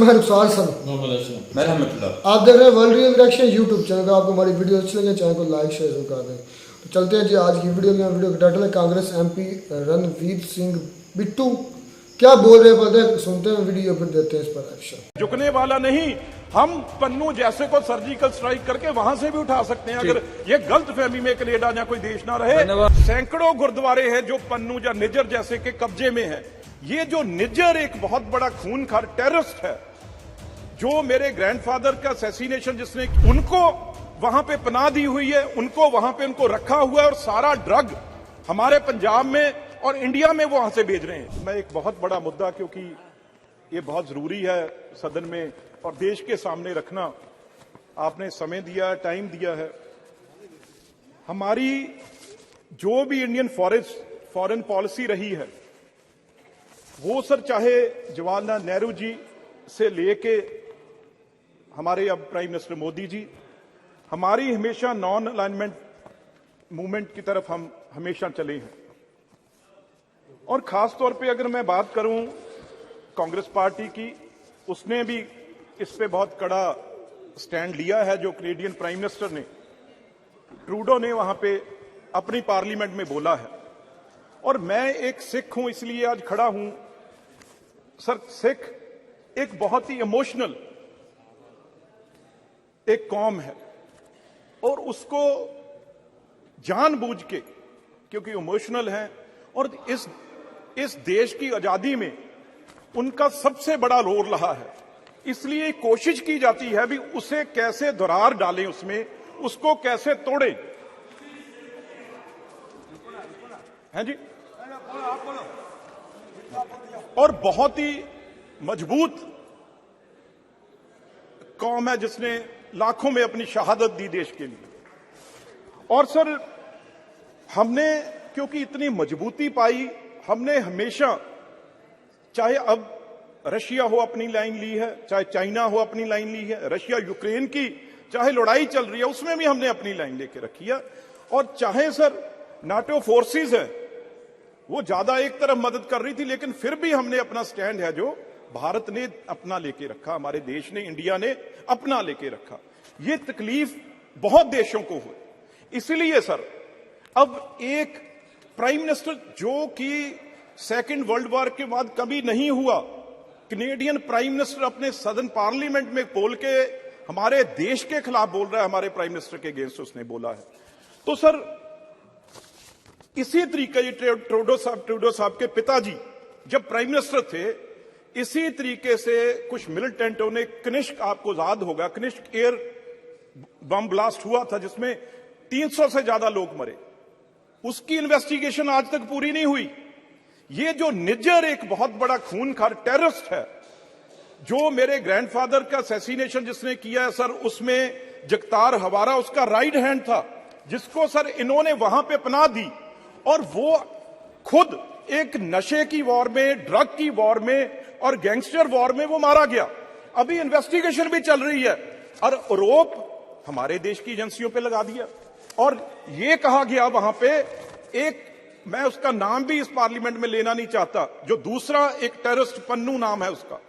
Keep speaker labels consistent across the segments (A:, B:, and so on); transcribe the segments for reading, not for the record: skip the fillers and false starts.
A: मैं रुखसार सर।
B: मैं रहमतुल्लाह।
A: आप देख रहे हैं world real reaction YouTube channel. आपको हमारी वीडियो अच्छी लगे चैनल को लाइक शेयर जरूर कर दें। तो चलते हैं जी आज की वीडियो में। वीडियो का टाइटल है कांग्रेस एमपी रणवीर सिंह बिट्टू क्या बोल रहे हैं पता है, सुनते हैं वीडियो फिर देते हैं इस पर एक्शन।
C: झुकने वाला नहीं, हम पन्नू जैसे को सर्जिकल स्ट्राइक करके वहां से भी उठा सकते हैं अगर ये गलत फहमी में कनेडा या कोई देश ना रहे। सैकड़ों गुरुद्वारे हैं जो पन्नू या निज्जर जैसे के कब्जे में है। ये जो निज्जर एक बहुत बड़ा खूनखार टेररिस्ट है, जो मेरे ग्रैंडफादर का असैसिनेशन जिसने उनको वहां पे पनाह दी हुई है, उनको वहां पे उनको रखा हुआ है और सारा ड्रग हमारे पंजाब में और इंडिया में वो वहां से भेज रहे हैं। मैं एक बहुत बड़ा मुद्दा, क्योंकि ये बहुत जरूरी है सदन में और देश के सामने रखना, आपने समय दिया, टाइम दिया है। हमारी जो भी इंडियन फॉरेन पॉलिसी रही है, वो सर चाहे जवाहरलाल नेहरू जी से लेके हमारे अब प्राइम मिनिस्टर मोदी जी, हमारी हमेशा नॉन अलाइनमेंट मूवमेंट की तरफ हम हमेशा चले हैं। और खास तौर पे अगर मैं बात करूं कांग्रेस पार्टी की, उसने भी इस पे बहुत कड़ा स्टैंड लिया है। जो कैनेडियन प्राइम मिनिस्टर ने, ट्रूडो ने वहां पे अपनी पार्लियामेंट में बोला है। और मैं एक सिख हूं इसलिए आज खड़ा हूं। सर, सिख एक बहुत ही इमोशनल एक कौम है और उसको जानबूझ के, क्योंकि इमोशनल है और इस देश की आजादी में उनका सबसे बड़ा रोल रहा है, इसलिए कोशिश की जाती है भी उसे कैसे दरार डालें, उसमें उसको कैसे तोड़ें। हैं जी? और बहुत ही मजबूत कौम है जिसने लाखों में अपनी शहादत दी देश के लिए। और सर, हमने क्योंकि इतनी मजबूती पाई, हमने हमेशा, चाहे अब रशिया हो अपनी लाइन ली है, चाहे चाइना हो अपनी लाइन ली है, रशिया यूक्रेन की चाहे लड़ाई चल रही है उसमें भी हमने अपनी लाइन लेके रखी है। और चाहे सर नाटो फोर्सेस है, वो ज्यादा एक तरफ मदद कर रही थी, लेकिन फिर भी हमने अपना स्टैंड है जो भारत ने अपना लेके रखा, हमारे देश ने, इंडिया ने अपना लेके रखा। ये तकलीफ बहुत देशों को हुई। इसलिए सर अब एक प्राइम मिनिस्टर जो कि सेकेंड वर्ल्ड वॉर के बाद कभी नहीं हुआ, कैनेडियन प्राइम मिनिस्टर अपने सदन पार्लियामेंट में बोल के हमारे देश के खिलाफ बोल रहा है, हमारे प्राइम मिनिस्टर के अगेंस्ट उसने बोला है। तो सर इसी तरीके ये ट्रूडो साहब के पिताजी जब प्राइम मिनिस्टर थे, इसी तरीके से कुछ मिलिटेंटों ने कनिष्क, आपको याद होगा, कनिष्क एयर बम ब्लास्ट हुआ था जिसमें 300 से ज्यादा लोग मरे। उसकी इन्वेस्टिगेशन आज तक पूरी नहीं हुई। ये जो निज्जर एक बहुत बड़ा खूनखार टेररिस्ट है, जो मेरे ग्रैंडफादर का असैसिनेशन जिसने किया है सर, उसमें जगतार हवारा उसका राइट हैंड था, जिसको सर इन्होंने वहां पे पनाह दी और वो खुद एक नशे की वॉर में, ड्रग की वॉर में और गैंगस्टर वॉर में वो मारा गया। अभी इन्वेस्टिगेशन भी चल रही है और आरोप हमारे देश की एजेंसियों पे लगा दिया। और ये कहा गया वहां पे, एक, मैं उसका नाम भी इस पार्लियामेंट में लेना नहीं चाहता, जो दूसरा एक टेररिस्ट पन्नू नाम है उसका,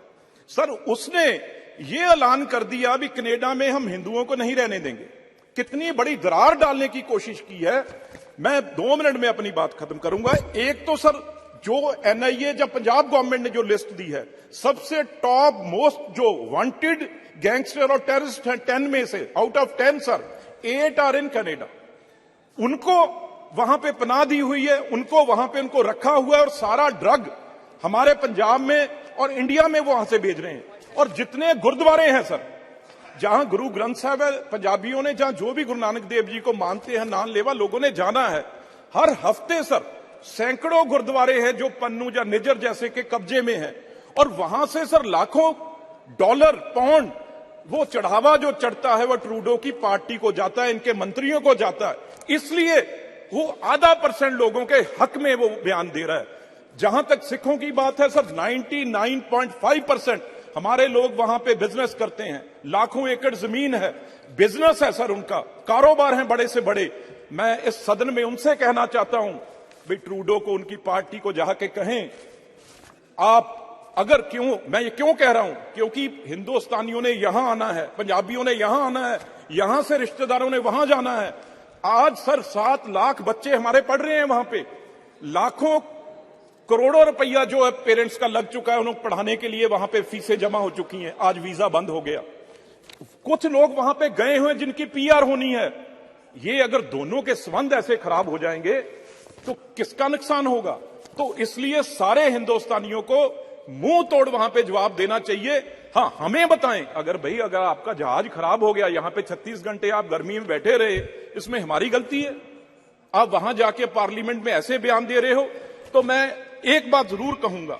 C: सर उसने ये ऐलान कर दिया भी कनाडा में हम हिंदुओं को नहीं रहने देंगे। कितनी बड़ी दरार डालने की कोशिश की है। मैं 2 मिनट में अपनी बात खत्म करूंगा। एक तो सर जो एनआईए, जब पंजाब गवर्नमेंट ने जो लिस्ट दी है, सबसे टॉप मोस्ट जो वांटेड गैंगस्टर और टेररिस्ट हैं 10 में से, out of 10 sir 8 are in Canada. उनको वहां पे पनाह दी हुई है, उनको वहां पे उनको रखा हुआ है और सारा ड्रग हमारे पंजाब में और इंडिया में वो वहां से भेज रहे हैं। और जितने गुरुद्वारे हैं सर, जहां गुरु ग्रंथ साहब है, पंजाबियों ने जहां जो भी गुरु नानक देव जी को मानते हैं, नान लेवा लोगों ने जाना है, हर हफ्ते सर सैकड़ों गुरुद्वारे हैं जो पन्नू या निज्जर जैसे के कब्जे में है। और वहां से सर लाखों डॉलर, पाउंड, वो चढ़ावा जो चढ़ता है वो ट्रूडो की पार्टी को जाता है, इनके मंत्रियों को जाता है। इसलिए वो आधा % लोगों के हक में वो बयान दे रहा है। जहां तक सिखों की बात है सर, 99.5% हमारे लोग वहां पे बिजनेस करते हैं, लाखों एकड़ जमीन है, बिजनेस है सर, उनका कारोबार है बड़े से बड़े। मैं इस सदन में उनसे कहना चाहता हूं भाई ट्रूडो को, उनकी पार्टी को जाके कहें, आप अगर मैं ये क्यों कह रहा हूं, क्योंकि हिंदुस्तानियों ने यहां आना है, पंजाबियों ने यहां आना है, यहां से रिश्तेदारों ने वहां जाना है। आज सर 7 लाख बच्चे हमारे पढ़ रहे हैं वहां पे, लाखों करोड़ों रुपया जो है पेरेंट्स का लग चुका है उन्हें पढ़ाने के लिए, वहां पे फीसें जमा हो चुकी हैं, आज वीजा बंद हो गया। कुछ लोग वहां पे गए हुए जिनकी पीआर होनी है। ये अगर दोनों के संबंध ऐसे खराब हो जाएंगे तो किसका नुकसान होगा? तो इसलिए सारे हिंदुस्तानियों को मुंह तोड़ वहां पे जवाब देना चाहिए। हां, हमें बताएं, अगर आपका जहाज खराब हो गया, यहां पे 36 घंटे आप गर्मी में बैठे रहे, इसमें हमारी गलती है? आप वहां जाके पार्लियामेंट में ऐसे बयान दे रहे हो। तो मैं एक बात जरूर कहूंगा,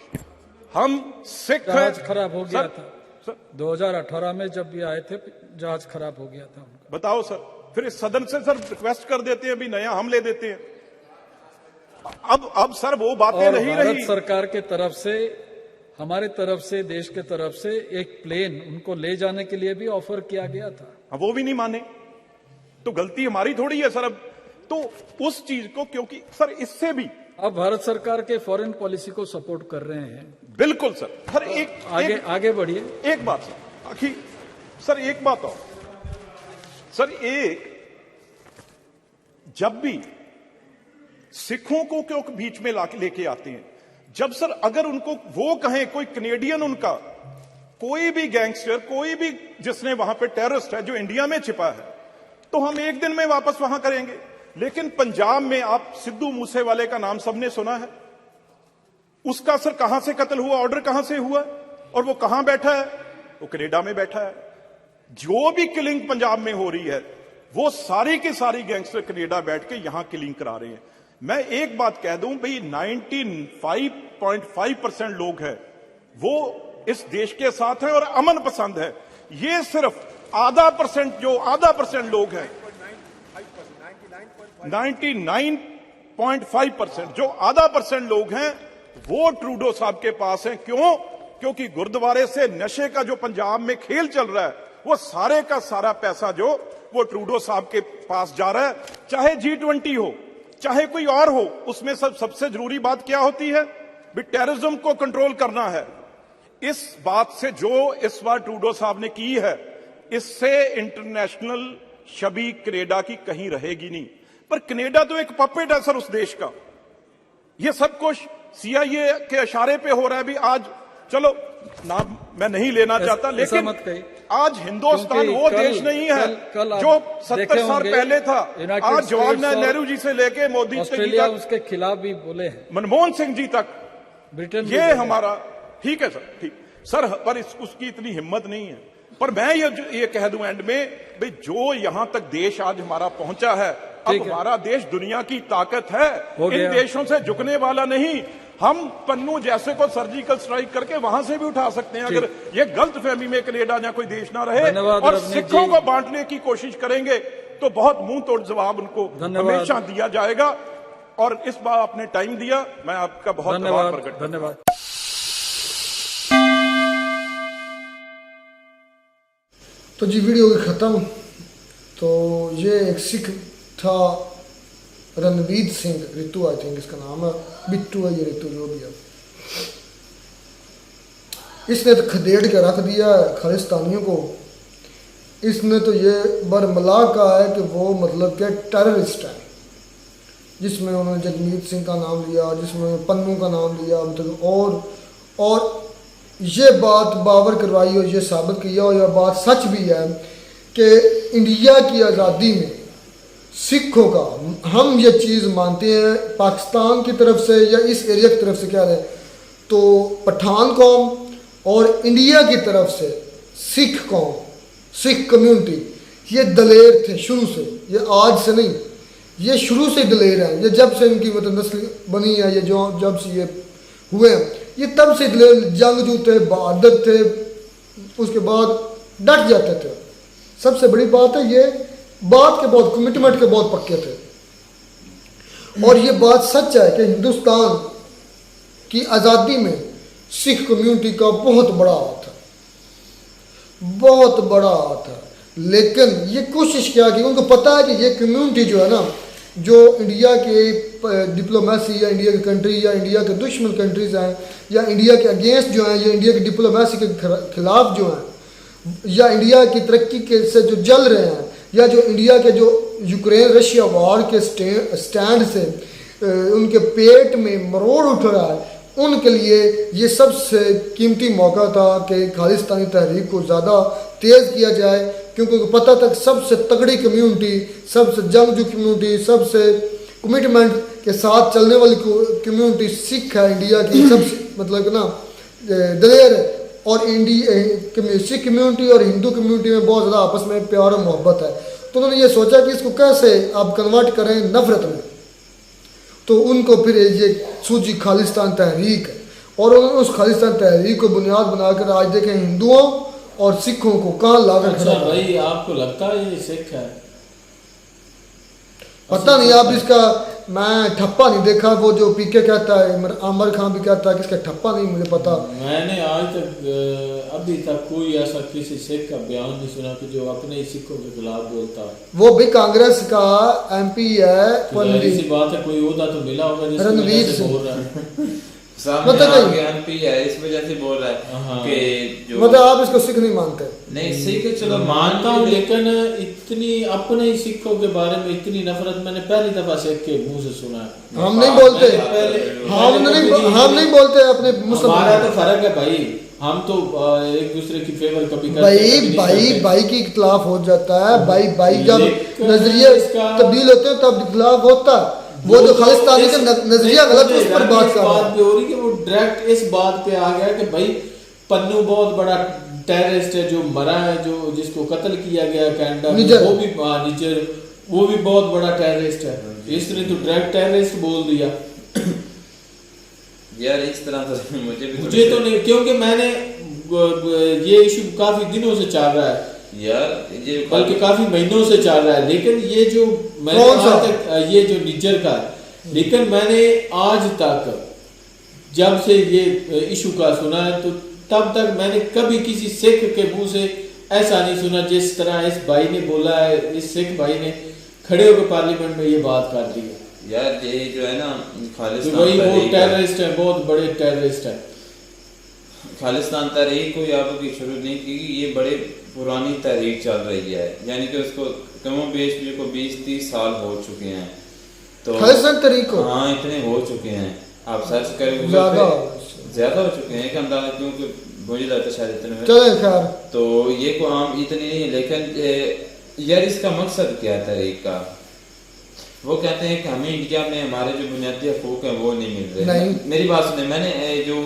C: हम सिख
D: जहाज खराब हो गया था सर, 2018 में जब भी आए थे जहाज खराब हो गया था उनका।
C: बताओ सर, फिर इस सदन से सर रिक्वेस्ट कर देते हैं भी नया हम ले देते हैं। अब सर वो बातें नहीं रही।
D: भारत सरकार के तरफ से, हमारे तरफ से, देश के तरफ से एक प्लेन उनको ले जाने के लिए भी ऑफर किया गया था,
C: वो भी नहीं माने, तो गलती हमारी थोड़ी है सर। अब तो उस चीज को, क्योंकि सर इससे भी
D: अब भारत सरकार के फॉरेन पॉलिसी को सपोर्ट कर रहे हैं।
C: बिल्कुल सर। सर
D: आगे बढ़िए।
C: एक बात सर, आखिर सर एक बात और सर, जब भी सिखों को क्यों बीच में लेके आते हैं, जब सर अगर उनको वो कहें, कोई कनेडियन उनका कोई भी गैंगस्टर, कोई भी जिसने वहां पे टेररिस्ट है जो इंडिया में छिपा है, तो हम एक दिन में वापस वहां करेंगे। लेकिन पंजाब में आप सिद्धू मूसेवाले का नाम सबने सुना है, उसका सर कहां से कत्ल हुआ, ऑर्डर कहां से हुआ, और वो कहां बैठा है? वो कनाडा में बैठा है। जो भी किलिंग पंजाब में हो रही है, वो सारी की सारी गैंगस्टर कनाडा बैठ के यहां किलिंग करा रहे हैं। मैं एक बात कह दूं भाई, 95.5% लोग हैं वो इस देश के साथ हैं और अमन पसंद है। ये सिर्फ आधा परसेंट लोग हैं, 99.5% जो आधा परसेंट लोग हैं वो ट्रूडो साहब के पास हैं। क्यों? क्योंकि गुरुद्वारे से नशे का जो पंजाब में खेल चल रहा है, वो सारे का सारा पैसा जो वो ट्रूडो साहब के पास जा रहा है। चाहे G20 हो, चाहे कोई और हो, उसमें सबसे जरूरी बात क्या होती है? भी टेररिज्म को कंट्रोल करना है। इस बात से जो इस बार ट्रूडो साहब ने की है, इससे इंटरनेशनल छवि कनाडा की कहीं रहेगी नहीं। पर कनाडा तो एक पपेट है सर उस देश का। ये सब कुछ CIA के इशारे पे हो रहा है। भी आज चलो नाम मैं नहीं लेना चाहता, लेकिन आज हिंदुस्तान वो देश नहीं है जो 70 साल पहले था। आज जवाहरलाल नेहरू जी से लेके मोदी जी तक,
D: उसके खिलाफ भी बोले हैं,
C: मनमोहन सिंह जी तक,
D: ब्रिटेन,
C: ये हमारा ठीक है सर, ठीक सर, पर उसकी इतनी हिम्मत नहीं है। पर मैं ये कह दूं एंड में, भाई जो यहां तक देश आज हमारा पहुंचा है, अब हमारा देश दुनिया की ताकत है, इन देशों से झुकने वाला नहीं। हम पन्नू जैसे को सर्जिकल स्ट्राइक करके वहां से भी उठा सकते हैं, अगर ये गलत फहमी में कनाडा या कोई देश ना रहे और सिखों को बांटने की कोशिश करेंगे तो बहुत मुंह तोड़ जवाब उनको हमेशा दिया जाएगा। और इस बार आपने टाइम दिया, मैं आपका बहुत आभार प्रकट करता हूं।
D: धन्यवाद।
A: तो जी वीडियो की खत्म। तो ये एक सिख था, रणवीर सिंह, रितु आई थिंक इसका नाम है, बिट्टू है ये रितु जो भी है। इसने तो खदेड़ के रख दिया है खालिस्तानियों को। इसने तो ये बरमला कहा है कि वो मतलब के टेररिस्ट है, जिसमें उन्होंने जगमीत सिंह का नाम लिया, जिसमें पन्नू का नाम लिया, और ये बात बावर करवाई और ये साबित किया, और यह बात सच भी है कि इंडिया की आज़ादी में सिखों का, हम ये चीज़ मानते हैं पाकिस्तान की तरफ से या इस एरिया की तरफ से, क्या है तो पठान कौम और इंडिया की तरफ से सिख कौम, सिख कम्युनिटी, ये दलेर थे शुरू से, ये आज से नहीं, ये शुरू से दलेर हैं। ये जब से इनकी मतलब नस्ल बनी है, ये जो जब से ये हुए हैं, ये तब से दलेर, जंगजू थे, बहादुर थे, उसके बाद डट जाते थे। सबसे बड़ी बात है ये बात के बहुत कमिटमेंट के बहुत पक्के थे। और ये बात सच है कि हिंदुस्तान की आज़ादी में सिख कम्युनिटी का बहुत बड़ा हाथ है, बहुत बड़ा हाथ है। लेकिन ये कोशिश क्या की, उनको पता है कि ये कम्युनिटी जो है ना, जो इंडिया के डिप्लोमेसी या इंडिया की कंट्री या इंडिया के दुश्मन कंट्रीज हैं या इंडिया के अगेंस्ट जो हैं या इंडिया की डिप्लोमेसी के खिलाफ जो हैं या इंडिया की तरक्की के से जो जल रहे हैं या जो इंडिया के जो यूक्रेन रशिया वॉर के स्टैंड से उनके पेट में मरोड़ उठ रहा है, उनके लिए ये सबसे कीमती मौका था कि खालिस्तानी तहरीक को ज़्यादा तेज़ किया जाए, क्योंकि पता तक सबसे तगड़ी कम्युनिटी, सबसे जंगजू कम्युनिटी, सबसे कमिटमेंट के साथ चलने वाली कम्युनिटी सिख है इंडिया की, सबसे मतलब ना दलेर है। और सिख कम्युनिटी और हिंदू कम्युनिटी में बहुत ज़्यादा आपस में प्यार और मोहब्बत है। तो उन्होंने ये सोचा कि इसको कैसे आप कन्वर्ट करें नफरत में, तो उनको फिर ये सूझी खालिस्तान तहरीक है और उन्होंने उस खालिस्तान तहरीक को बुनियाद बनाकर आज देखें हिंदुओं और सिखों को कहाँ लाकर
E: अच्छा भाई, आपको लगता है ये सिख है?
A: पता नहीं, आप इसका मैं ठप्पा नहीं देखा, वो जो पीके कहता है आमिर खान भी कहता है कि इसका ठप्पा नहीं मुझे पता।
E: मैंने आज तक अभी तक कोई ऐसा किसी सिख का बयान नहीं सुना कि जो अपने ही सिखों के खिलाफ बोलता है।
A: वो भी कांग्रेस का एमपी है,
E: सी बात है, कोई ओहदा तो मिला होगा
A: रणवीर
E: जिसकी बोल रहा है।
B: एमपी है, इस वजह से बोल रहा है कि जो
A: मतलब आप इसको सिख नहीं मानते?
B: नहीं, सिख चलो
E: मानता हूँ, लेकिन इतनी अपने ही सिखों के बारे में इतनी नफरत मैंने पहली दफा सिख के मुंह से सुना है।
A: हम नहीं बोलते, हम नहीं बोलते अपने मुस्लिम।
E: हमारा तो फर्क है भाई, हम तो एक दूसरे की फेवर कभी
A: भाई की इख्तिलाफ हो जाता है, भाई जब नजरिए तब्दील होते हैं तब इख्तिलाफ होता है। वो जो खालिस्तानी का नजरिया गलत है उस पर बात कर रहा है।
E: हो रही कि वो डायरेक्ट इस बात पे आ गया कि भाई पन्नू बहुत बड़ा टेररिस्ट है जो मरा है, जो जिसको कत्ल किया गया कनाडा में, वो भी निजर, वो भी बहुत बड़ा टेररिस्ट है। इसने तो डायरेक्ट टेररिस्ट बोल दिया।
B: यार इस तरह तो
E: मुझे तो नहीं, क्योंकि मैंने ये इशू काफी दिनों से चल रहा है
B: यार, ये
E: बल्कि काफी महीनों से चल रहा है, लेकिन ये जो मैंने आज तक ये जो निजर का, लेकिन मैंने आज तक जब से ये इशू का सुना है तो तब तक मैंने कभी किसी सिख के मुंह से ऐसा नहीं सुना जिस तरह इस भाई ने बोला है। इस सिख भाई ने खड़े होकर पार्लियामेंट में ये बात कर दी है।
B: यार ये जो है ना खालिस्तान,
E: वही वो टेररिस्ट है, बहुत बड़े टेररिस्ट है।
B: खालिस्तान तहरीक कोई आपकी शुरू नहीं की, ये बड़े पुरानी तहरीक चल रही है, यानी कि उसको कमो बेश को 20-30 साल हो चुके हैं। तो
A: खालिस्तान तहरीक को
B: हाँ इतने हो चुके हैं, आप सर्च करें ज्यादा हो चुके हैं, अंदाजा क्योंकि मुझे लगता शायद इतने
A: चले खैर।
B: तो ये को आम इतने नहीं, लेकिन यार इसका मकसद क्या है तहरीक का? वो कहते हैं कि हमें इंडिया में हमारे जो बुनियादी हकूक हैं वो नहीं मिल रहे। मेरी बात सुने, मैंने जो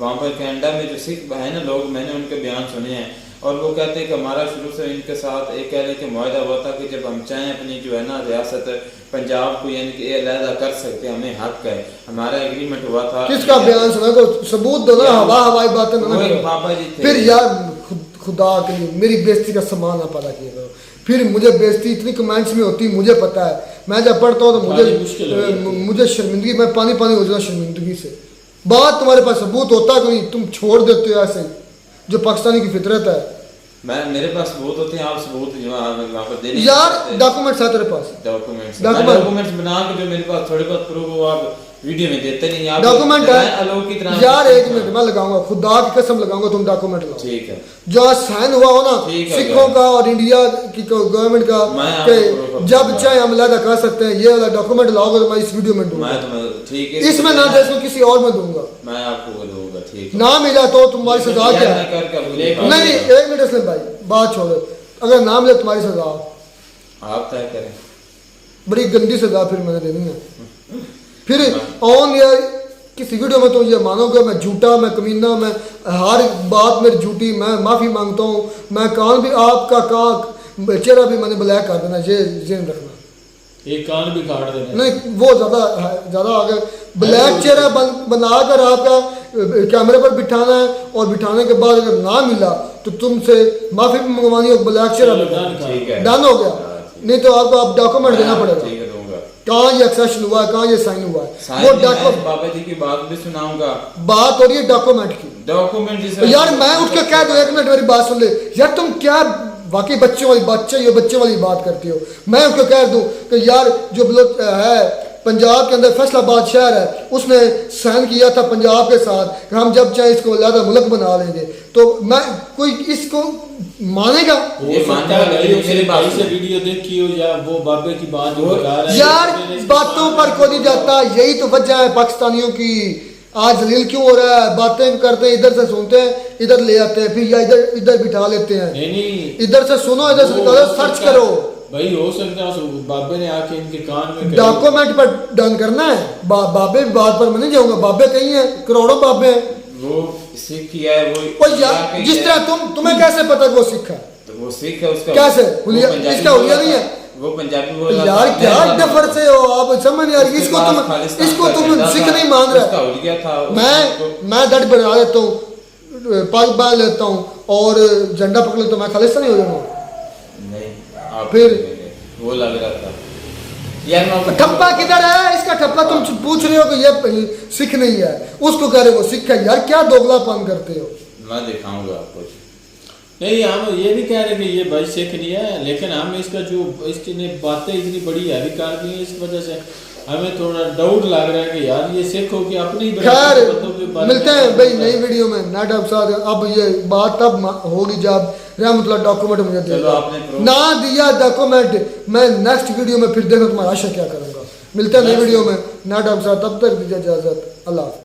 B: वहाँ पर कनाडा में जो सिख है ना लोग, मैंने उनके बयान सुने हैं और वो कहते हैं कि हमारा शुरू से इनके साथ एक कह लें कि मुआहदा हुआ था कि जब हम चाहें अपनी जो है ना रियासत पंजाब को यानी कि अलहदा कर सकते हैं, हमें हक है, हमारा एग्रीमेंट हुआ था।
A: किसका बयान सुना? को सबूत दो ना, हवाई बातें ना
B: बाबा जी थे।
A: फिर यार खुदा के लिए मेरी बेइज्जती का सामान ना पता किया करो। फिर मुझे बेइज्जती इतनी कमेंट्स में होती, मुझे पता है, मैं जब पढ़ता हूँ तो मुझे शर्मिंदगी, मैं पानी हो जाता शर्मिंदगी से। बात तुम्हारे पास सबूत होता है नहीं, तुम छोड़ देते हो ऐसे, जो पाकिस्तानी की फितरत है।
B: मेरे पास सबूत होते हैं, आप सबूत जो वहाँ पर देने
A: यार डॉक्यूमेंट्स है तेरे पास?
B: डॉक्यूमेंट्स बना के जो मेरे पास थोड़े बहुत प्रूफ हो आप वीडियो में देते नहीं, आप
A: डॉक्यूमेंट है
B: अलोक की तरह।
A: यार एक मिनट मैं लगाऊंगा, खुदा की कसम लगाऊंगा, तुम डॉक्यूमेंट लाओ।
B: ठीक है,
A: जो साइन हुआ हो ना सिखों का और इंडिया की गवर्नमेंट का कि जब चाहे हम अलग कर सकते हैं, ये वाला डॉक्यूमेंट लाओगे तो मैं इस वीडियो में दूंगा।
B: ठीक है,
A: इसमें ना दे, इसमें किसी और में दूंगा,
B: मैं आपको दूंगा। ठीक है,
A: ना मिला तो तुम्हारी सजा क्या है? नहीं एक मिनट असलम भाई बात छोड़ो, अगर ना मिले तुम्हारी सजा
B: आप तय करें।
A: बड़ी गंदी सजा फिर मैंने देनी है। फिर ऑन यार किसी वीडियो में तो ये मानोगे मैं झूठा, मैं कमीना, मैं हर बात मेरी झूठी, मैं माफ़ी मांगता हूँ, मैं कान भी आपका चेहरा भी मैंने ब्लैक कर देना, ये ज़हन रखना।
E: एक कान भी काट देना
A: नहीं, वो ज़्यादा आगे ब्लैक चेहरा बनाकर आपका कैमरे पर बिठाना है और बिठाने के बाद अगर ना मिला तो तुमसे माफ़ी भी मंगवानी हो, ब्लैक चेहरा डन हो गया, नहीं तो आपको आप डॉक्यूमेंट देना पड़ेगा कहाँ ये एक्सेशन हुआ है, कहाँ ये साइन हुआ है। वो डॉक्यूमेंट
B: बाबा जी की बात भी सुनाऊंगा,
A: बात हो रही है डॉक्यूमेंट की।
B: डॉक्यूमेंट
A: यार मैं उठ के कह दूं, एक मिनट मेरी बात सुन ले यार, तुम क्या वाकई बच्चे वाली बात करते हो। मैं उनको कह दूं कि यार जो है पंजाब के अंदर फैसलाबाद शहर है, उसने साइन किया था पंजाब के साथ कि हम जब चाहे इसको अलग मुल्क बना लेंगे, तो मैं कोई इसको मानेगा?
E: ये मानता है मेरे भाई से वीडियो देखी हो या वो बाबे की बात जो बता रहा है
A: यार, बातों पर कोई नहीं जाता। यही तो वजह है पाकिस्तानियों की। आज जलील क्यों हो रहा है? बातें करते हैं, इधर से सुनते हैं, इधर ले आते हैं, फिर या इधर बिठा लेते हैं।
E: नहीं,
A: इधर से सुनो, इधर से निकालो, सर्च करो।
E: भाई हो सकता है बाबे ने आके इनके कान में
A: डॉक्यूमेंट पर डन करना है। बाबे बात पर मैं नहीं जाऊंगा, बाबे कहीं है, करोड़ों बाबे हैं।
B: वो सिख किया है वो
A: यार जिस तरह तुम्हें कैसे पता वो सिख है?
B: तो वो सिख है, उसका
A: कैसे इसका हुलिया नहीं है?
B: वो पंजाबी बोल रहा
A: यार
B: था।
A: क्या डफर से हो आप, समझ नहीं आ रही। इसको तुम सिख नहीं मान रहे। मैं दट बना लेता हूँ, पग बांध लेता हूँ और झंडा पकड़ लेता हूँ, मैं खालिस्तानी हो जाऊंगा?
B: नहीं,
A: फिर
B: वो लग रहा था यार।
A: ठप्पा किधर है इसका? ठप्पा तुम पूछ रहे हो कि ये सिख नहीं है, उसको कह रहे हो सिख है। यार क्या दोगलापन करते हो?
B: मैं दिखाऊंगा आपको।
E: नहीं, हम ये नहीं कह रहे कि ये भाई सिख नहीं है, लेकिन हम इसका जो इसने बातें इतनी बड़ी हैवी कर दी है, इस वजह से हमें थोड़ा डाउट लग रहा है कि यार ये सिख हो कि अपनी।
A: खैर मिलते हैं भाई नई वीडियो में नाटक साथ। अब ये बात तब होगी जब रहमतुल्लाह डॉक्यूमेंट मुझे देगा। ना दिया डॉक्यूमेंट, मैं नेक्स्ट वीडियो में फिर देखो तुम्हारा आशा क्या करूंगा। मिलते हैं नई वीडियो में नाटक साथ, तब तक दीजिए इजाजत। अल्लाह।